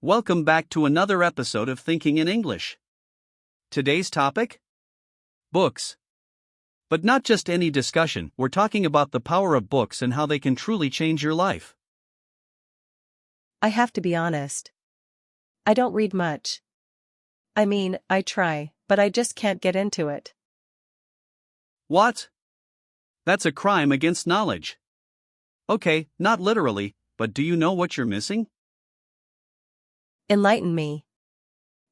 Welcome back to another episode of Thinking in English. Today's topic? Books. But not just any discussion, we're talking about the power of books and how they can truly change your life. I have to be honest. I don't read much. I mean, I try, but I just can't get into it. What? That's a crime against knowledge. Okay, not literally, but do you know what you're missing? Enlighten me.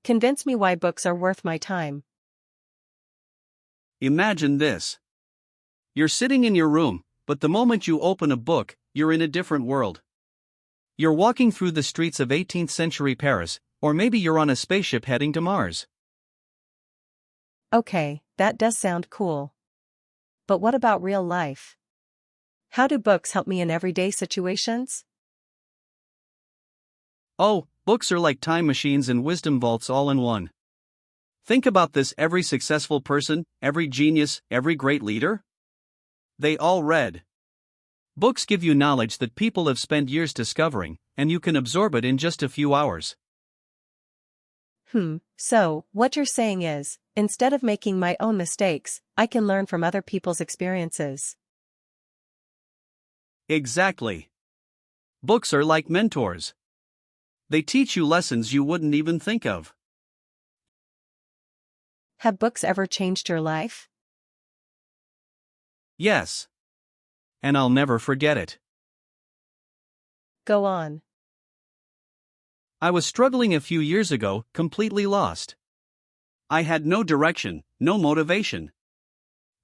Convince me why books are worth my time. Imagine this. You're sitting in your room, but the moment you open a book, you're in a different world. You're walking through the streets of 18th century Paris, or maybe you're on a spaceship heading to Mars. Okay, that does sound cool. But what about real life? How do books help me in everyday situations? Oh, books are like time machines and wisdom vaults all in one. Think about this: every successful person, every genius, every great leader? They all read. Books give you knowledge that people have spent years discovering, and you can absorb it in just a few hours. So, what you're saying is, instead of making my own mistakes, I can learn from other people's experiences. Exactly. Books are like mentors. They teach you lessons you wouldn't even think of. Have books ever changed your life? Yes. And I'll never forget it. Go on. I was struggling a few years ago, completely lost. I had no direction, no motivation.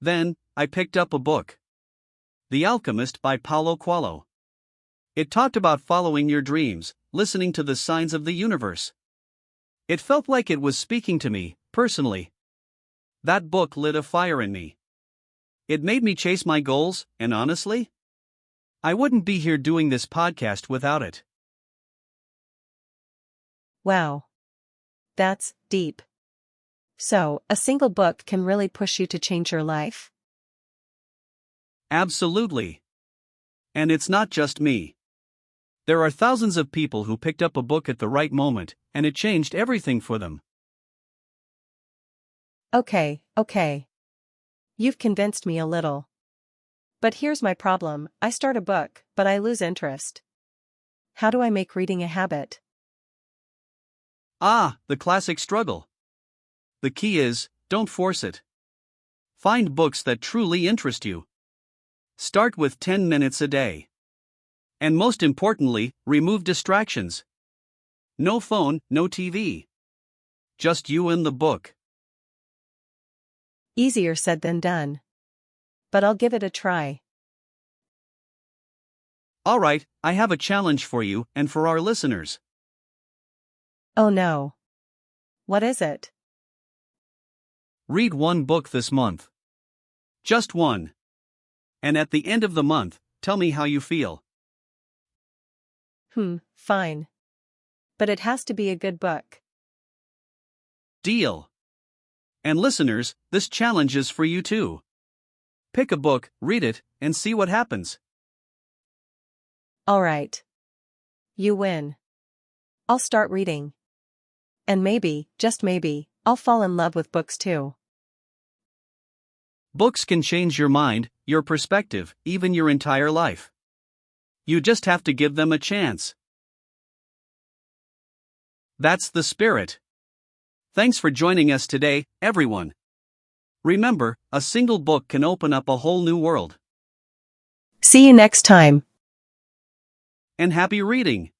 Then, I picked up a book. The Alchemist by Paulo Coelho. It talked about following your dreams, listening to the signs of the universe. It felt like it was speaking to me, personally. That book lit a fire in me. It made me chase my goals, and honestly, I wouldn't be here doing this podcast without it. Wow. That's deep. So, a single book can really push you to change your life? Absolutely. And it's not just me. There are thousands of people who picked up a book at the right moment, and it changed everything for them. Okay. You've convinced me a little. But here's my problem: I start a book, but I lose interest. How do I make reading a habit? The classic struggle. The key is, don't force it. Find books that truly interest you. Start with 10 minutes a day. And most importantly, remove distractions. No phone, no TV. Just you and the book. Easier said than done. But I'll give it a try. Alright, I have a challenge for you and for our listeners. Oh no. What is it? Read one book this month. Just one. And at the end of the month, tell me how you feel. Fine. But it has to be a good book. Deal. And listeners, this challenge is for you too. Pick a book, read it, and see what happens. Alright. You win. I'll start reading. And maybe, just maybe, I'll fall in love with books too. Books can change your mind, your perspective, even your entire life. You just have to give them a chance. That's the spirit. Thanks for joining us today, everyone. Remember, a single book can open up a whole new world. See you next time. And happy reading!